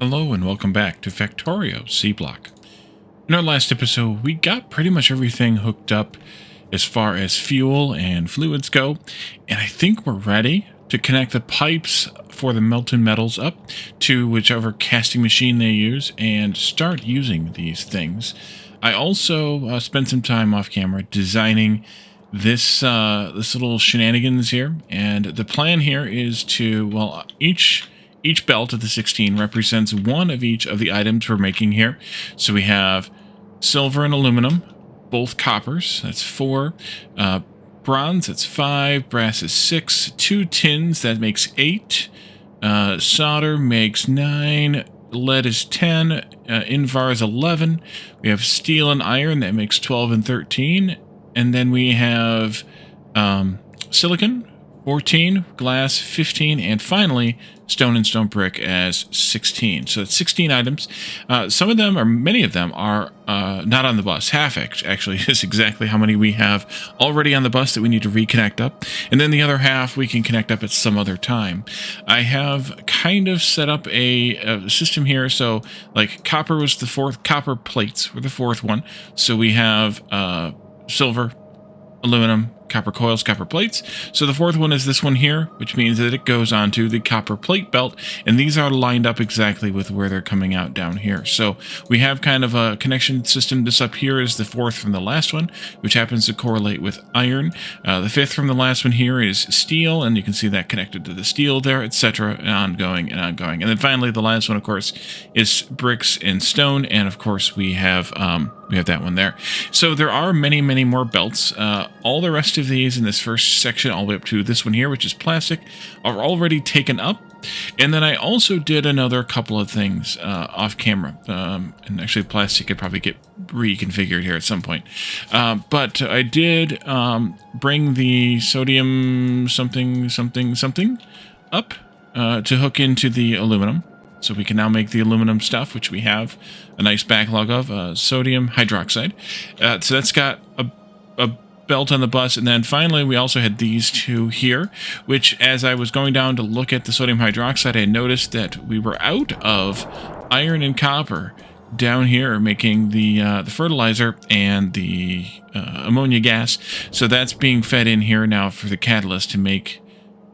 Hello and welcome back to Factorio C Block. In our last episode, we got pretty much everything hooked up as far as fuel and fluids go, and I think we're ready to connect the pipes for the melted metals up to whichever casting machine they use and start using these things. I also spent some time off camera designing this little shenanigans here, and the plan here is to, well, each belt of the 16 represents one of each of the items we're making here. So we have silver and aluminum, both coppers, that's 4. Bronze, that's 5. Brass is 6. 2 tins, that makes 8. Solder makes 9. Lead is 10. Invar is 11. We have steel and iron, that makes 12 and 13. And then we have silicon, 14, glass, 15, and finally, stone and stone brick as 16. So that's 16 items. Some of them, or many of them, are not on the bus. Half actually is exactly how many we have already on the bus that we need to reconnect up. And then the other half we can connect up at some other time. I have kind of set up a system here. So like copper was the 4th, copper plates were the 4th one. So we have silver, aluminum, copper coils, copper plates. So the 4th one is this one here, which means that it goes onto the copper plate belt, and these are lined up exactly with where they're coming out down here. So we have kind of a connection system. This up here is the 4th from the last one, which happens to correlate with iron. The 5th from the last one here is steel, and you can see that connected to the steel there, etc., and ongoing and ongoing. And then finally, the last one, of course, is bricks and stone, and of course we have that one there. So there are many, many more belts. All the rest of these in this first section, all the way up to this one here, which is plastic, are already taken up. And then I also did another couple of things off camera. And actually plastic could probably get reconfigured here at some point. But I did bring the sodium something up to hook into the aluminum. So we can now make the aluminum stuff, which we have a nice backlog of, sodium hydroxide. So that's got a belt on the bus. And then finally, we also had these two here, which as I was going down to look at the sodium hydroxide, I noticed that we were out of iron and copper down here making the fertilizer and the ammonia gas. So that's being fed in here now for the catalyst to make,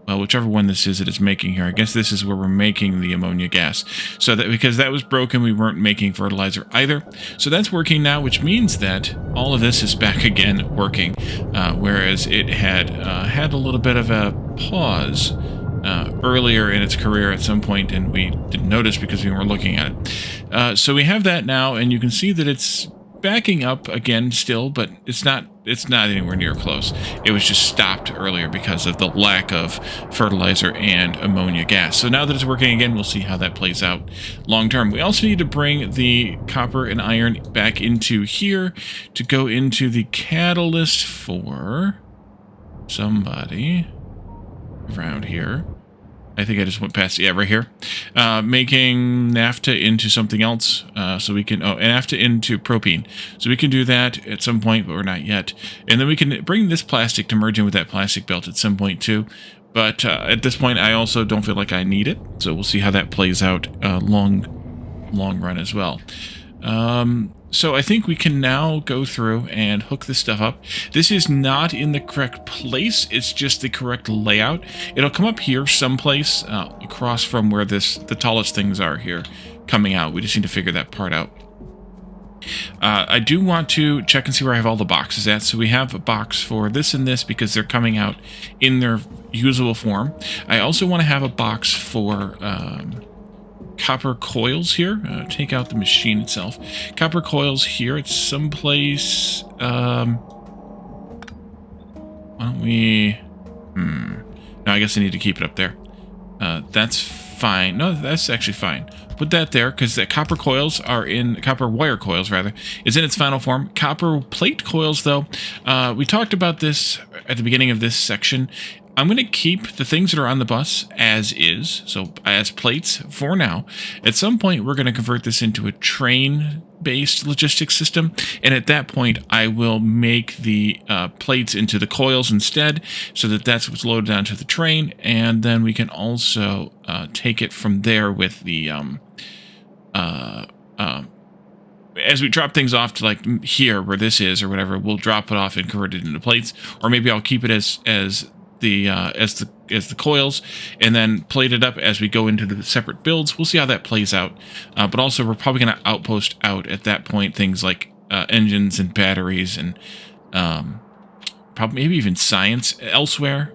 well, whichever one this is that it's making here. I guess this is where we're making the ammonia gas. So that because that was broken, we weren't making fertilizer either. So that's working now, which means that all of this is back again working, whereas it had had a little bit of a pause earlier in its career at some point, and we didn't notice because we weren't looking at it. So we have that now, and you can see that it's backing up again still, but it's not anywhere near close. It was just stopped earlier because of the lack of fertilizer and ammonia gas. So now that it's working again, we'll see how that plays out long term. We also need to bring the copper and iron back into here to go into the catalyst for somebody around here. I think I just went past, yeah, right here. Making naphtha into something else, so we can, naphtha into propene. So we can do that at some point, but we're not yet. And then we can bring this plastic to merge in with that plastic belt at some point too. But at this point, I also don't feel like I need it. So we'll see how that plays out long run as well. So I think we can now go through and hook this stuff up. This is not in the correct place. It's just the correct layout. It'll come up here someplace across from where the tallest things are here coming out. We just need to figure that part out. I do want to check and see where I have all the boxes at. So we have a box for this and this because they're coming out in their usable form. I also want to have a box for copper coils here. Take out the machine itself. Copper coils here. It's someplace. Why don't we? No, I guess I need to keep it up there. That's fine. No, that's actually fine. Put that there because the copper coils are in copper wire coils rather is in its final form. Copper plate coils, though, we talked about this at the beginning of this section. I'm going to keep the things that are on the bus as is, so as plates for now. At some point, we're going to convert this into a train-based logistics system, and at that point, I will make the plates into the coils instead, so that that's what's loaded onto the train, and then we can also take it from there with the as we drop things off to like here where this is or whatever, we'll drop it off and convert it into plates, or maybe I'll keep it as the coils and then plate it up as we go into the separate builds. We'll see how that plays out. But also we're probably going to outpost out at that point things like engines and batteries and probably maybe even science elsewhere.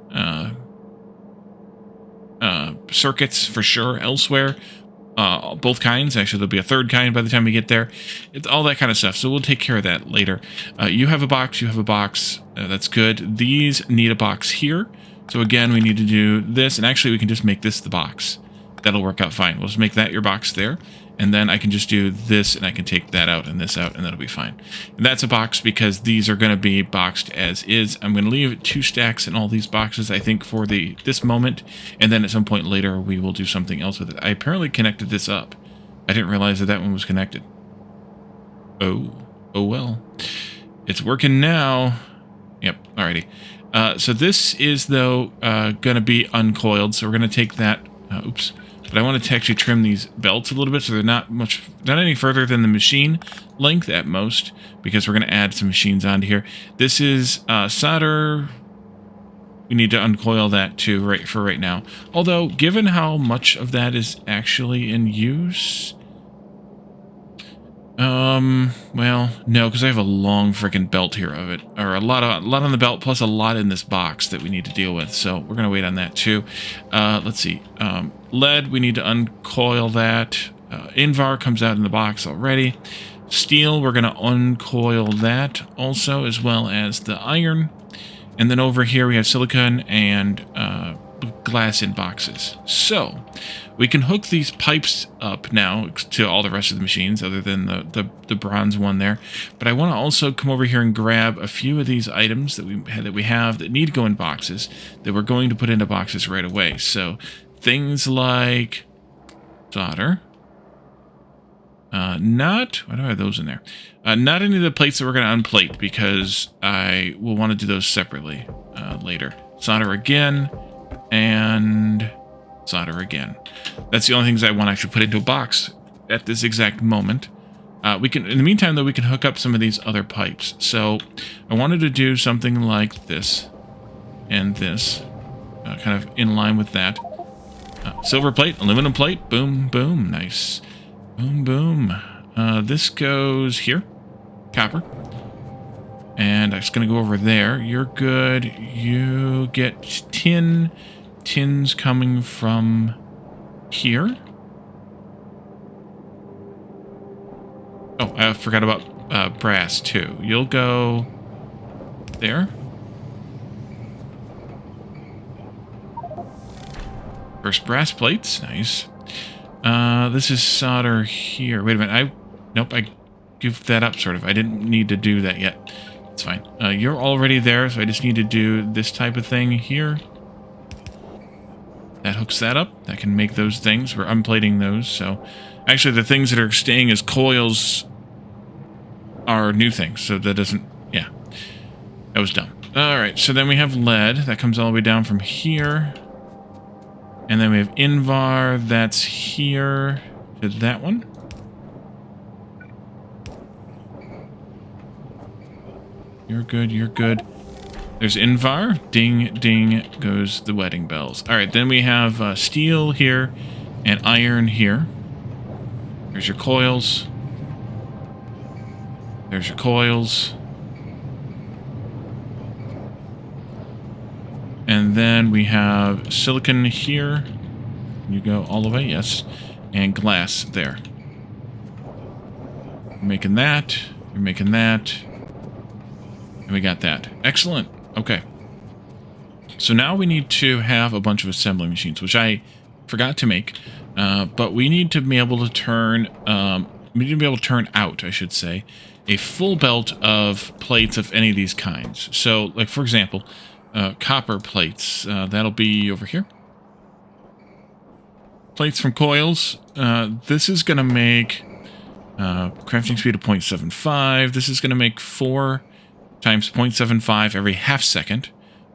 Circuits for sure elsewhere. Both kinds. Actually, there'll be a third kind by the time we get there. It's all that kind of stuff. So we'll take care of that later. You have a box. You have a box. That's good. These need a box here. So again, we need to do this. And actually, we can just make this the box. That'll work out fine. We'll just make that your box there. And then I can just do this, and I can take that out and this out, and that'll be fine. And that's a box because these are going to be boxed as is. I'm going to leave 2 stacks in all these boxes, I think, for this moment. And then at some point later, we will do something else with it. I apparently connected this up. I didn't realize that that one was connected. Oh well. It's working now. Yep, alrighty. So this is, though, going to be uncoiled. So we're going to take that. Oops. But I wanted to actually trim these belts a little bit so they're not any further than the machine length at most, because we're going to add some machines onto here. This is solder. We need to uncoil that too right now. Although, given how much of that is actually in use, well, no, because I have a long freaking belt here of it, or a lot on the belt, plus a lot in this box that we need to deal with. So we're gonna wait on that too. Let's see. Lead, we need to uncoil that. Invar comes out in the box already. Steel, we're gonna uncoil that also, as well as the iron. And then over here we have silicon and glass in boxes. So we can hook these pipes up now to all the rest of the machines, other than the bronze one there. But I want to also come over here and grab a few of these items that we have that need to go in boxes, that we're going to put into boxes right away. So things like solder. Why do I have those in there? Not any of the plates that we're going to unplate, because I will want to do those separately later. Solder again, and solder again. That's the only things I want to actually put into a box at this exact moment. We can, in the meantime, though, we can hook up some of these other pipes. So I wanted to do something like this and this, kind of in line with that. Silver plate, aluminum plate, boom, boom, nice. Boom, boom. This goes here. Copper. And I'm just going to go over there. You're good. You get tin. Tin's coming from here. Oh, I forgot about brass, too. You'll go there. First brass plates. Nice. This is solder here. Wait a minute. Nope, I goofed that up, sort of. I didn't need to do that yet. It's fine. You're already there, so I just need to do this type of thing here. That hooks that up. That can make those things. We're unplating those, so... Actually, the things that are staying as coils are new things, so that doesn't... Yeah. That was dumb. Alright, so then we have lead. That comes all the way down from here. And then we have Invar, that's here to that one. You're good, you're good. There's Invar. Ding, ding goes the wedding bells. All right, then we have steel here and iron here. There's your coils. There's your coils. And then we have silicon here. You go all the way, yes. And glass there. You're making that. You're making that. And we got that. Excellent. Okay. So now we need to have a bunch of assembly machines, which I forgot to make. But we need to be able to turn... we need to be able to turn out, I should say, a full belt of plates of any of these kinds. So, like, for example... copper plates. That'll be over here. Plates from coils. This is going to make crafting speed of 0.75. This is going to make 4 times 0.75 every half second,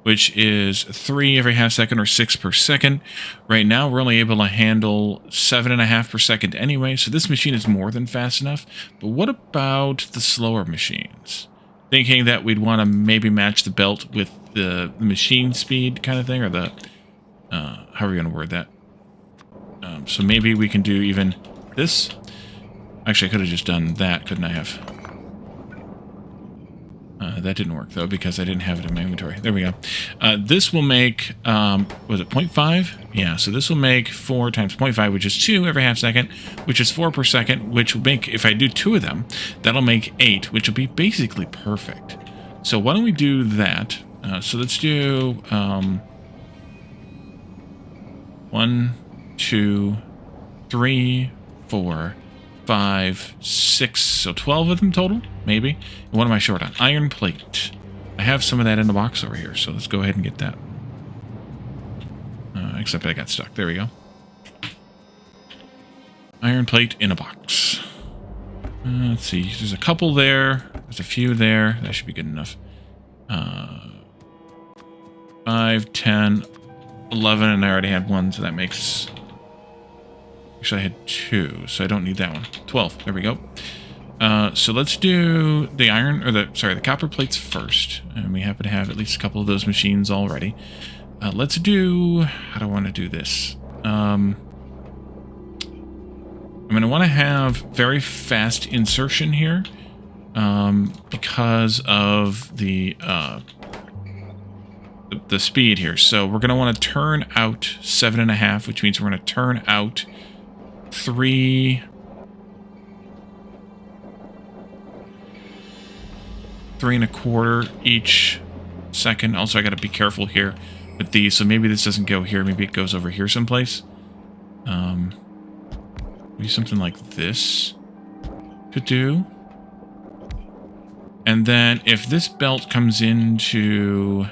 which is 3 every half second or 6 per second. Right now, we're only able to handle 7.5 per second anyway, so this machine is more than fast enough. But what about the slower machines? Thinking that we'd want to maybe match the belt with the machine speed kind of thing, or the, how are we going to word that? So maybe we can do even this. Actually, I could have just done that, couldn't I have? That didn't work, though, because I didn't have it in my inventory. There we go. This will make, was it 0.5? Yeah, so this will make 4 times 0.5, which is 2 every half second, which is 4 per second, which will make, if I do 2 of them, that'll make 8, which will be basically perfect. So why don't we do that? So let's do 1, 2, 3, 4, 5, 6, so 12 of them total, maybe. And what am I short on? Iron plate. I have some of that in the box over here, so let's go ahead and get that. Except I got stuck. There we go. Iron plate in a box. Let's see. There's a couple there. There's a few there. That should be good enough. 5, 10, 11, and I already had 1, so that makes... Actually, I had 2, so I don't need that one. 12. There we go. So let's do the iron, or the copper plates first. And we happen to have at least a couple of those machines already. Let's do, how do I want to do this? I'm going to want to have very fast insertion here, because of the speed here. So we're going to want to turn out 7.5, which means we're going to turn out 3 3.25 each second. Also, I got to be careful here with these. So maybe this doesn't go here. Maybe it goes over here someplace. Maybe something like this could do. And then if this belt comes into...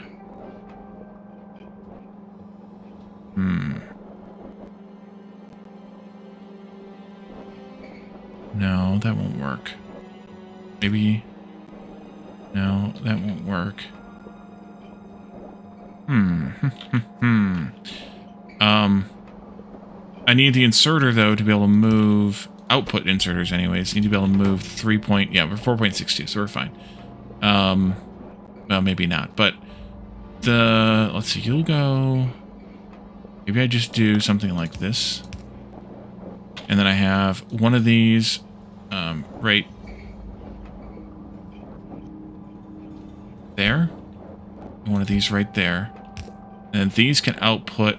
No, that won't work. Maybe... No, that won't work. I need the inserter, though, to be able to move... Output inserters, anyways. Need to be able to move 3 point... Yeah, we're 4.62, so we're fine. Well, maybe not, but... Let's see, you'll go... Maybe I just do something like this. And then I have one of these right there. And one of these right there. And these can output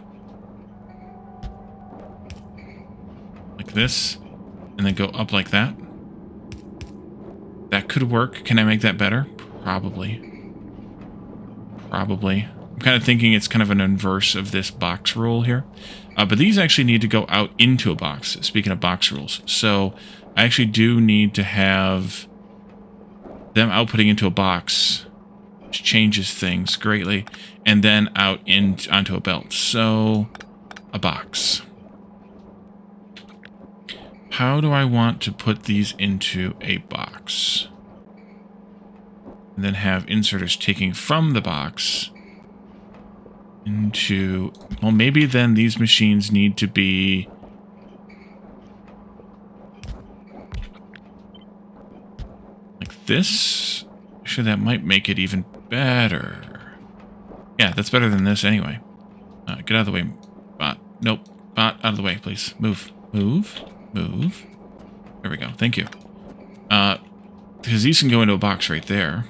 like this. And then go up like that. That could work. Can I make that better? Probably. Probably. I'm kind of thinking it's kind of an inverse of this box rule here. But these actually need to go out into a box, speaking of box rules. So I actually do need to have them outputting into a box, which changes things greatly, and then out onto a belt. So a box. How do I want to put these into a box? And then have inserters taking from the box into... Well, maybe then these machines need to be... like this? Actually, that might make it even better. Yeah, that's better than this anyway. Get out of the way, bot. Nope. Bot, out of the way, please. Move. Move. Move. There we go. Thank you. Because these can go into a box right there.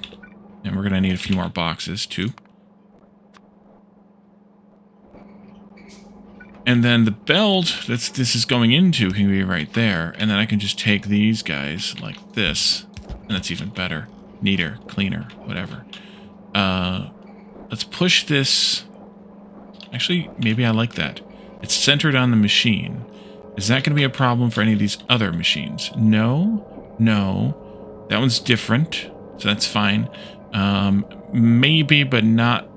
And we're going to need a few more boxes, too. And then the belt that this is going into can be right there. And then I can just take these guys like this. And that's even better. Neater, cleaner, whatever. Let's push this. Actually, maybe I like that. It's centered on the machine. Is that going to be a problem for any of these other machines? No. No. That one's different. So that's fine. Maybe, but not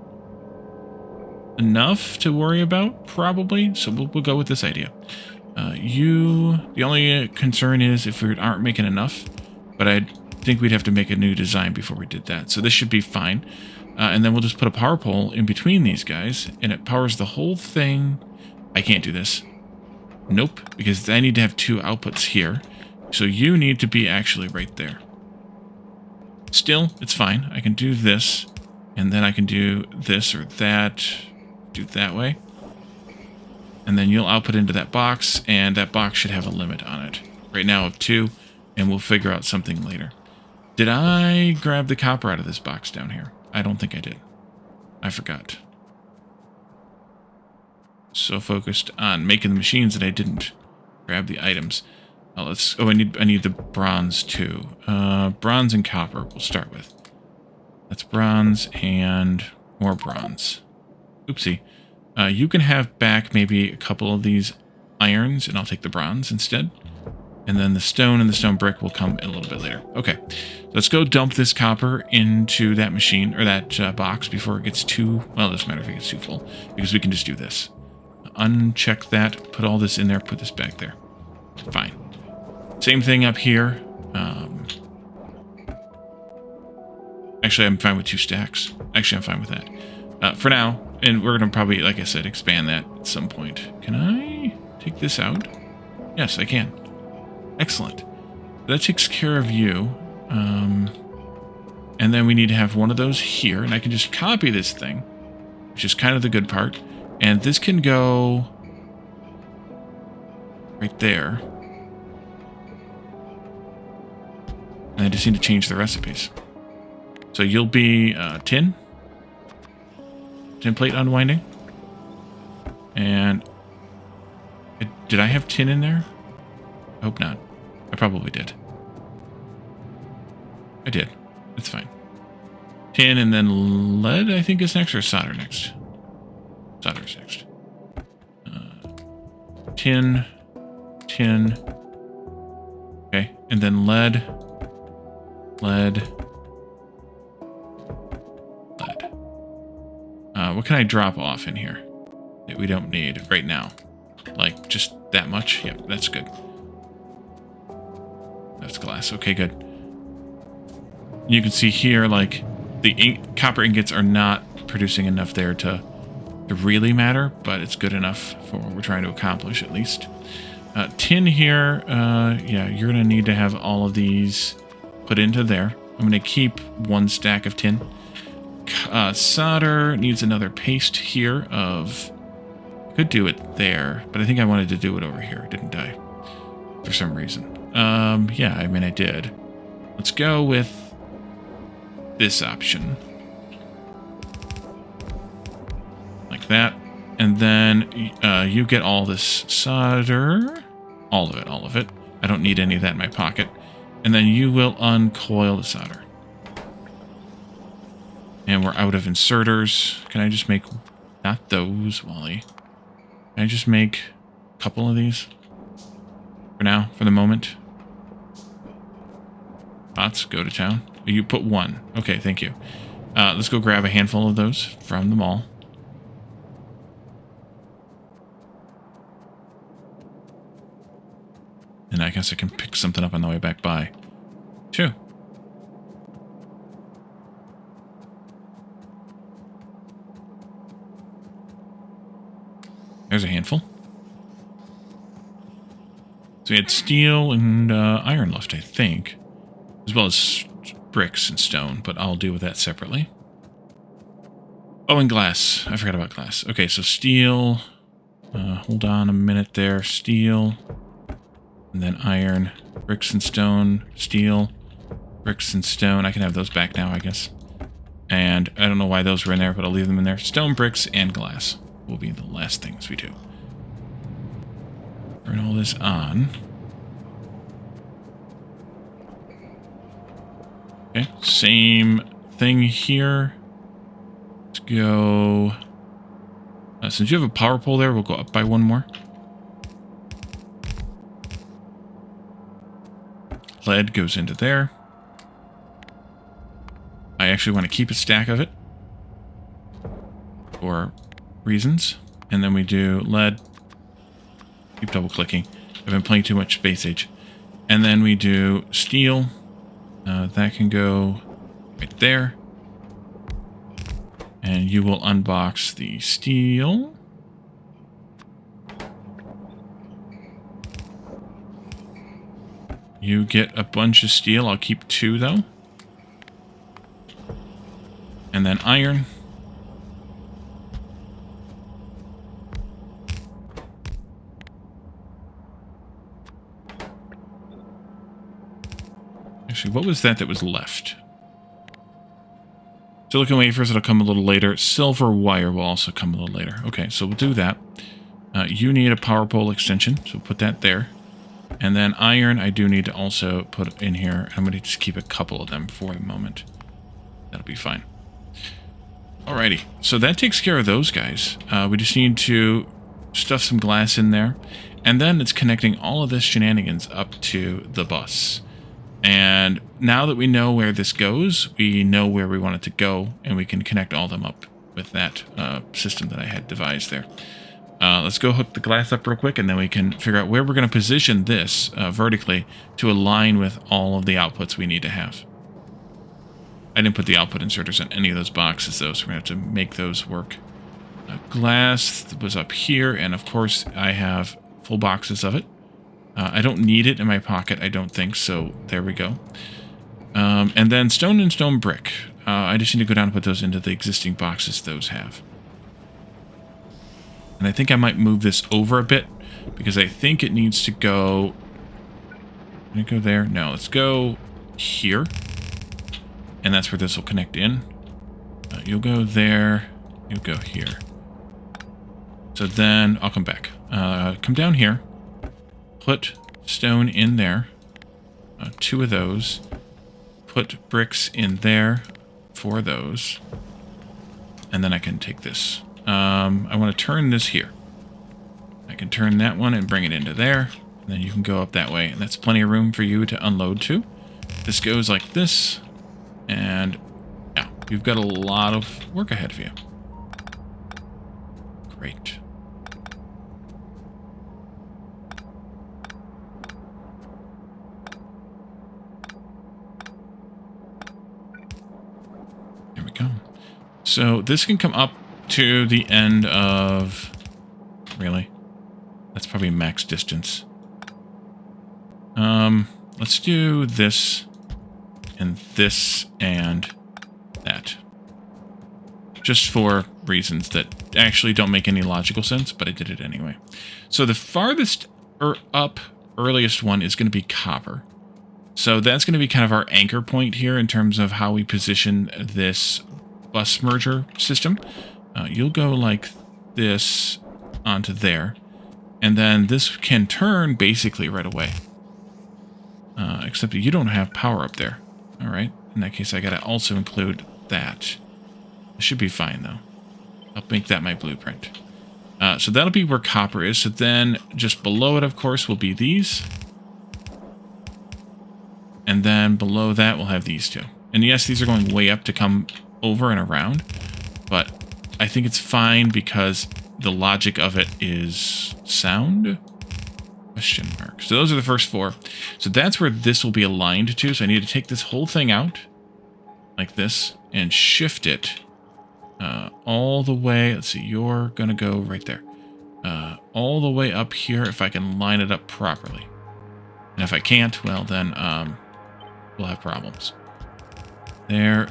enough to worry about, probably. So we'll go with this idea. The only concern is if we aren't making enough, but I think we'd have to make a new design before we did that. So this should be fine. And then we'll just put a power pole in between these guys, and it powers the whole thing. I can't do this. Nope, because I need to have 2 outputs here. So you need to be actually right there. Still, it's fine. I can do this, and then I can do this or that. Do it that way. And then you'll output into that box, and that box should have a limit on it. Right now of 2, and we'll figure out something later. Did I grab the copper out of this box down here? I don't think I did. I forgot. So focused on making the machines that I didn't grab the items. Oh, I need the bronze too. Bronze and copper we'll start with. That's bronze and more bronze. Oopsie. You can have back maybe a couple of these irons, and I'll take the bronze instead. And then the stone and the stone brick will come a little bit later. Okay, let's go dump this copper into that machine, or that box, before it gets too... Well, it doesn't matter if it gets too full, because we can just do this. Uncheck that, put all this in there, put this back there. Fine. Same thing up here. Actually, I'm fine with 2 stacks. Actually, I'm fine with that. For now, and we're going to probably, like I said, expand that at some point. Can I take this out? Yes, I can. Excellent. That takes care of you. And then we need to have one of those here, and I can just copy this thing, which is kind of the good part. And this can go right there. And I just need to change the recipes. So you'll be tin plate unwinding. And did I have tin in there? I hope not. I probably did. I did. It's fine. Tin and then lead, I think, is next, or solder next? Solder's next. Tin. Okay, and then lead. What can I drop off in here that we don't need right now? Like, just that much? Yep, that's good. That's glass. Okay, good. You can see here, like, the copper ingots are not producing enough there to really matter, but it's good enough for what we're trying to accomplish, at least. Tin here, yeah, you're going to need to have all of these put into there. I'm going to keep 1 stack of tin. Solder needs another paste here of... Could do it there, but I think I wanted to do it over here, didn't I? For some reason. Yeah, I mean, I did. Let's go with this option. Like that. And then you get all this solder. All of it. I don't need any of that in my pocket. And then you will uncoil the solder. And we're out of inserters. Can I just make... Not those, Wally. Can I just make a couple of these? For now, for the moment. Pots, go to town. You put 1. Okay, thank you. Let's go grab a handful of those from the mall. And I guess I can pick something up on the way back by. 2. There's a handful. So we had steel and iron left, I think. As well as bricks and stone, but I'll deal with that separately. Oh, and glass. I forgot about glass. Okay, so steel. Hold on a minute there. Steel. And then iron. Bricks and stone. Steel. Bricks and stone. I can have those back now, I guess. And I don't know why those were in there, but I'll leave them in there. Stone, bricks, and glass will be the last things we do. Turn all this on. Okay, same thing here. Let's go... since you have a power pole there, we'll go up by 1 more. Lead goes into there. I actually want to keep a stack of it. For reasons. And then we do lead. Keep double clicking. I've been playing too much Space Age. And then we do steel. That can go right there. And you will unbox the steel. You get a bunch of steel. I'll keep 2, though. And then iron. Actually, what was that was left? Silicon wafers, it'll come a little later. Silver wire will also come a little later. Okay, so we'll do that. You need a power pole extension, so we'll put that there. And then iron, I do need to also put in here. I'm going to just keep a couple of them for the moment. That'll be fine. Alrighty, so that takes care of those guys. We just need to stuff some glass in there. And then it's connecting all of this shenanigans up to the bus. And now that we know where this goes, we know where we want it to go, and we can connect all of them up with that system that I had devised there. Let's go hook the glass up real quick, and then we can figure out where we're going to position this vertically to align with all of the outputs we need to have. I didn't put the output inserters in any of those boxes, though, so we're going to have to make those work. Glass was up here, and of course I have full boxes of it. I don't need it in my pocket, I don't think, so there we go. And then stone and stone brick. I just need to go down and put those into the existing boxes those have. And I think I might move this over a bit, because I think it needs to go... Can it go there? No, let's go here. And that's where this will connect in. You'll go there, you'll go here. So then I'll come back. Come down here. Put stone in there, 2 of those, put bricks in there, 4 of those, and then I can take this. I want to turn this here. I can turn that one and bring it into there, and then you can go up that way, and that's plenty of room for you to unload to. This goes like this, and yeah, you've got a lot of work ahead of you. Great. So this can come up to the end of... Really? That's probably max distance. Let's do this and this and that. Just for reasons that actually don't make any logical sense, but I did it anyway. So the farthest up earliest one is going to be copper. So that's going to be kind of our anchor point here in terms of how we position this bus merger system. You'll go like this onto there, and then this can turn basically right away. Except that you don't have power up there. All right. In that case, I got to also include that. It should be fine though. I'll make that my blueprint. So that'll be where copper is. So then just below it, of course, will be these. And then below that, we'll have these 2. And yes, these are going way up to come over and around, but I think it's fine because the logic of it is sound? Question mark. So those are the first 4. So that's where this will be aligned to. So I need to take this whole thing out like this and shift it all the way. Let's see, you're going to go right there. All the way up here if I can line it up properly. And if I can't, well then we'll have problems. There.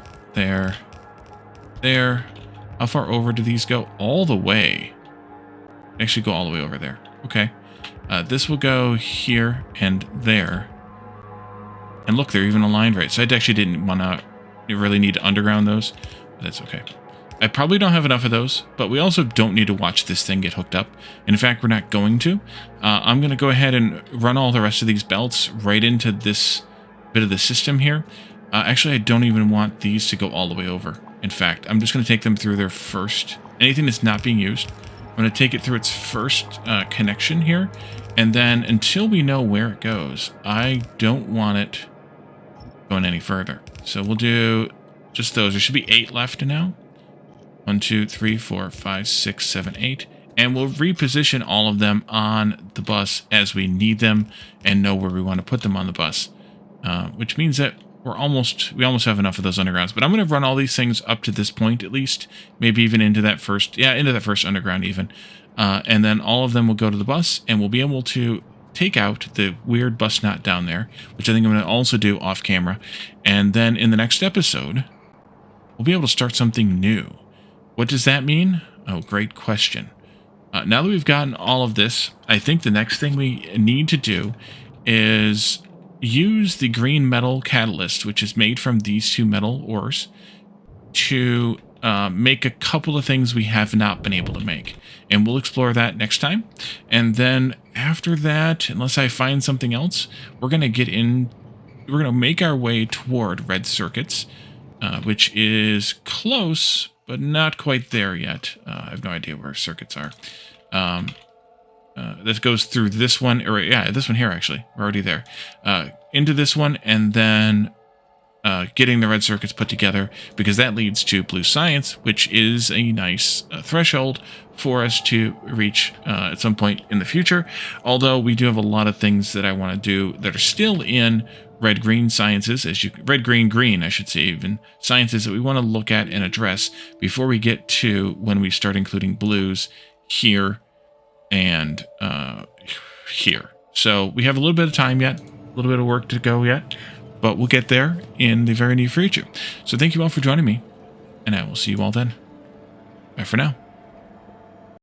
How far over do these go? All the way. Actually go all the way over there. Okay. This will go here and there. And look, they're even aligned right. So I actually didn't want to really need to underground those, but that's okay. I probably don't have enough of those, but we also don't need to watch this thing get hooked up. In fact, we're not going to. I'm going to go ahead and run all the rest of these belts right into this bit of the system here. Actually, I don't even want these to go all the way over. In fact, I'm just going to take them through their first... Anything that's not being used, I'm going to take it through its first connection here. And then until we know where it goes, I don't want it going any further. So we'll do just those. There should be 8 left now. 1, 2, 3, 4, 5, 6, 7, 8. And we'll reposition all of them on the bus as we need them and know where we want to put them on the bus. Which means that we almost have enough of those undergrounds. But I'm going to run all these things up to this point at least, maybe even into that first underground even. And then all of them will go to the bus, and we'll be able to take out the weird bus knot down there, which I think I'm going to also do off camera. And then in the next episode, we'll be able to start something new. What does that mean? Oh, great question. Now that we've gotten all of this, I think the next thing we need to do is use the green metal catalyst, which is made from these two metal ores, to make a couple of things we have not been able to make. And we'll explore that next time. And then after that, unless I find something else, we're going to make our way toward red circuits, which is close, but not quite there yet. I have no idea where circuits are. This goes through this one, or yeah, this one here, actually. We're already there. Into this one, and then getting the red circuits put together, because that leads to blue science, which is a nice threshold for us to reach at some point in the future. Although we do have a lot of things that I want to do that are still in red-green sciences, red-green-green, I should say, even sciences that we want to look at and address before we get to when we start including blues here and here. So we have a little bit of time yet, a little bit of work to go yet, but we'll get there in the very near future. So thank you all for joining me, and I will see you all then. Bye for now.